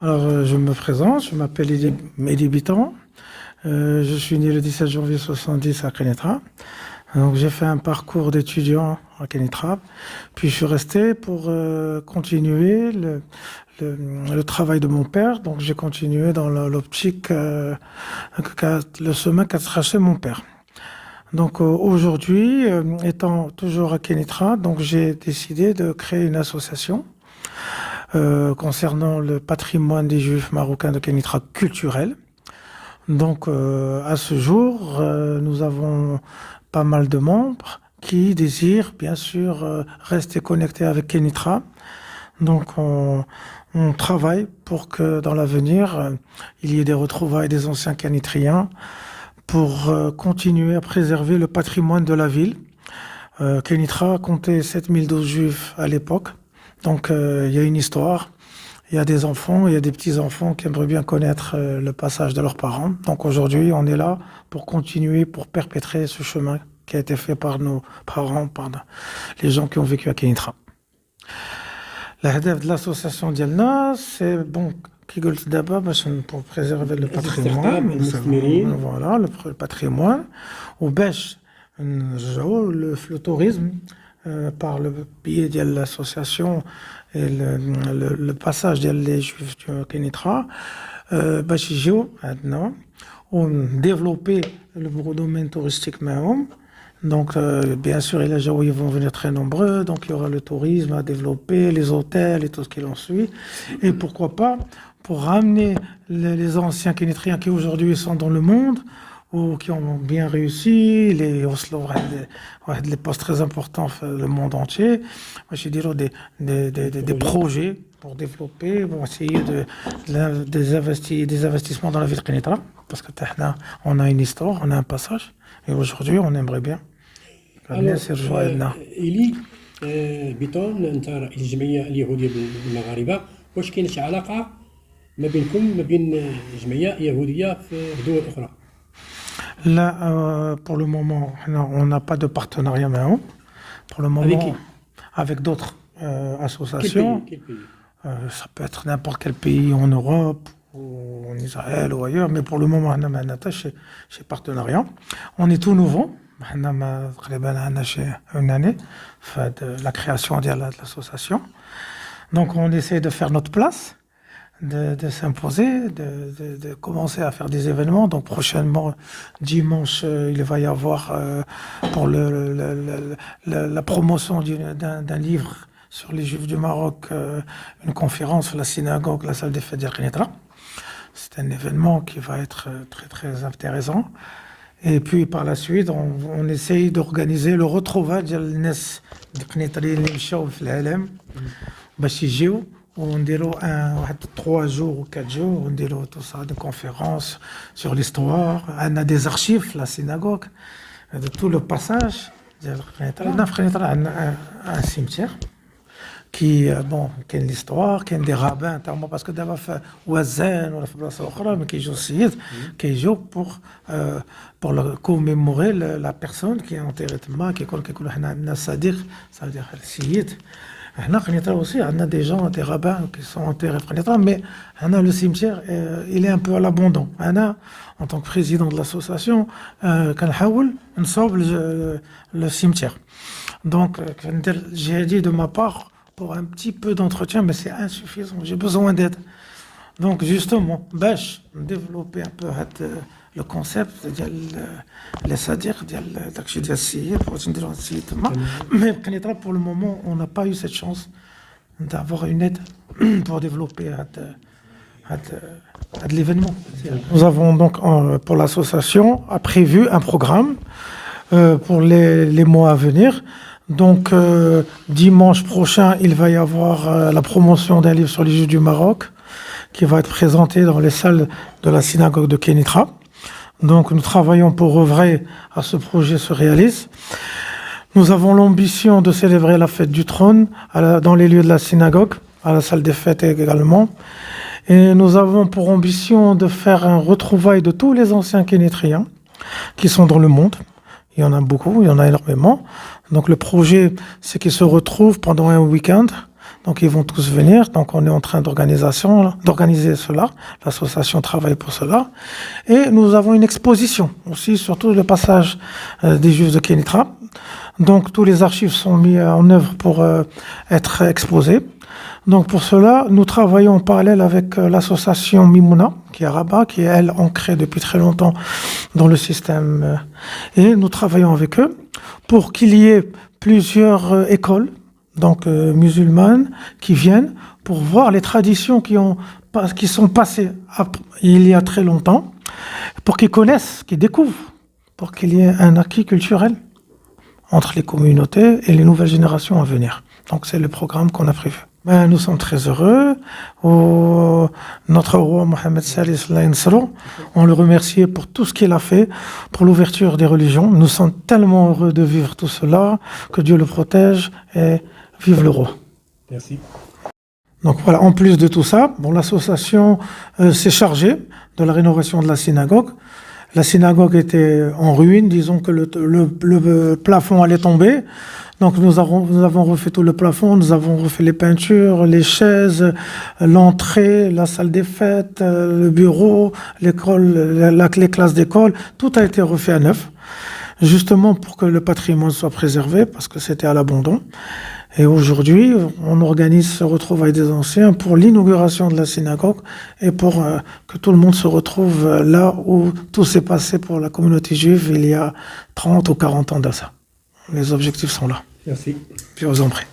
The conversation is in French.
Je me présente, je m'appelle Mehdi Bitan. Je suis né le 17 janvier 70 à Kénétra. Donc, j'ai fait un parcours d'étudiant à Kénétra. Puis, je suis resté pour continuer le travail de mon père. Donc, j'ai continué dans l'optique, le chemin qu'a tracé mon père. Donc, aujourd'hui, étant toujours à Kénétra, donc j'ai décidé de créer une association concernant le patrimoine des Juifs marocains de Kénitra culturel. Donc, à ce jour, nous avons pas mal de membres qui désirent, bien sûr, rester connectés avec Kénitra. Donc, on travaille pour que dans l'avenir, il y ait des retrouvailles des anciens Kénitriens pour continuer à préserver le patrimoine de la ville. Kénitra comptait 7012 Juifs à l'époque. Donc, il y a une histoire, il y a des enfants, il y a des petits-enfants qui aimeraient bien connaître le passage de leurs parents. Donc, aujourd'hui, on est là pour continuer, pour perpétrer ce chemin qui a été fait par nos parents, par les gens qui ont vécu à Kénitra. L'hadaf de l'association ديالنا, c'est bon, كي قلت دابا باش pour préserver le patrimoine, voilà, le patrimoine, وباش نرجعوا le tourisme par le biais de l'association et le passage des Juifs de Kénitra, باش يجيو عندنا وديفلوبي le domaine touristique معهم. Donc, bien sûr, les gens ils vont venir très nombreux, donc il y aura le tourisme à développer, les hôtels et tout ce qui en suit. Et pourquoi pas, pour ramener les anciens Kénitriens qui aujourd'hui sont dans le monde, ou qui ont bien réussi, les Oslo, des postes très importants dans le monde entier. Je dirais des projets pour développer, pour essayer des investissements dans la ville de Kénitra, parce que on a une histoire, on a un passage, et aujourd'hui on aimerait bien. إلي بيتون أنت رئيس الجمعية اليهودية بالمغاربة، واش كاين شي علاقة ما بينكم ما بين جمعية يهودية في دول أخرى؟ Là, pour le moment, on n'a pas de partenariat maintenant. Pour le moment, avec d'autres associations. Quel pays? Ça peut être n'importe quel pays en Europe, ou en Israël ou ailleurs, mais pour le moment, on a attaché chez partenariat. On est tout nouveau. On a une année fait de la création de l'association. Donc, on essaie de faire notre place. De s'imposer, de commencer à faire des événements. Donc prochainement, dimanche, il va y avoir pour la promotion d'un livre sur les Juifs du Maroc, une conférence sur la synagogue, la salle des fêtes de Kénitra. C'est un événement qui va être très très intéressant. Et puis par la suite, on essaye d'organiser le retrouvailles de الناس القنيطريين اللي مشاو في العالم باش يجيو. On dirait 3 jours ou 4 jours, on dirait tout ça, des conférences sur l'histoire. On a des archives, la synagogue, de tout le passage. On a un cimetière qui, bon, qui a l'histoire, qui a des rabbins, parce que d'abord, Ouazen, ou la place autre, mais qui joue aussi, qui joue pour commémorer la personne qui est enterrée, qui est Sadiq, ça veut dire le Siyid. Aussi, on a des gens, des rabbins qui sont enterrés à Kénitra, mais on a le cimetière, il est un peu à l'abandon. On a, en tant que président de l'association, on sauve le cimetière. Donc, j'ai dit de ma part, pour un petit peu d'entretien, mais c'est insuffisant, j'ai besoin d'aide. Donc, justement, développer un peu le concept les Sadiq, mais pour le moment, on n'a pas eu cette chance d'avoir une aide pour développer l'événement. Nous avons donc, pour l'association, prévu un programme pour les mois à venir. Donc, dimanche prochain, il va y avoir la promotion d'un livre sur les Juifs du Maroc qui va être présenté dans les salles de la synagogue de Kénitra. Donc, nous travaillons pour œuvrer à ce projet se réalise. Nous avons l'ambition de célébrer la fête du trône dans les lieux de la synagogue, à la salle des fêtes également. Et nous avons pour ambition de faire un retrouvaille de tous les anciens Kénitriens qui sont dans le monde. Il y en a beaucoup, il y en a énormément. Donc, le projet, c'est qu'ils se retrouvent pendant un week-end Donc, ils vont tous venir. Donc, on est en train d'organiser cela. L'association travaille pour cela. Et nous avons une exposition aussi, surtout le passage des Juifs de Kénitra. Donc, tous les archives sont mis en œuvre pour être exposés. Donc, pour cela, nous travaillons en parallèle avec l'association Mimouna, qui est à Rabat, qui est, elle, ancrée depuis très longtemps dans le système. Et nous travaillons avec eux pour qu'il y ait plusieurs écoles, donc musulmanes, qui viennent pour voir les traditions qui sont passées il y a très longtemps, pour qu'ils connaissent, qu'ils découvrent, pour qu'il y ait un acquis culturel entre les communautés et les nouvelles générations à venir. Donc c'est le programme qu'on a prévu. Nous sommes très heureux. Notre roi Mohammed Salis, on le remercie pour tout ce qu'il a fait, pour l'ouverture des religions. Nous sommes tellement heureux de vivre tout cela, que Dieu le protège et vive le roi. Merci. Donc voilà, en plus de tout ça, l'association s'est chargée de la rénovation de la synagogue. La synagogue était en ruine, disons que le plafond allait tomber. Donc nous avons refait tout le plafond, nous avons refait les peintures, les chaises, l'entrée, la salle des fêtes, le bureau, l'école, les classes d'école. Tout a été refait à neuf, justement pour que le patrimoine soit préservé, parce que c'était à l'abandon. Et aujourd'hui, on organise ce retrouvailles des anciens pour l'inauguration de la synagogue et pour que tout le monde se retrouve là où tout s'est passé pour la communauté juive il y a 30 ou 40 ans de ça. Les objectifs sont là. Merci. Je vous en prie.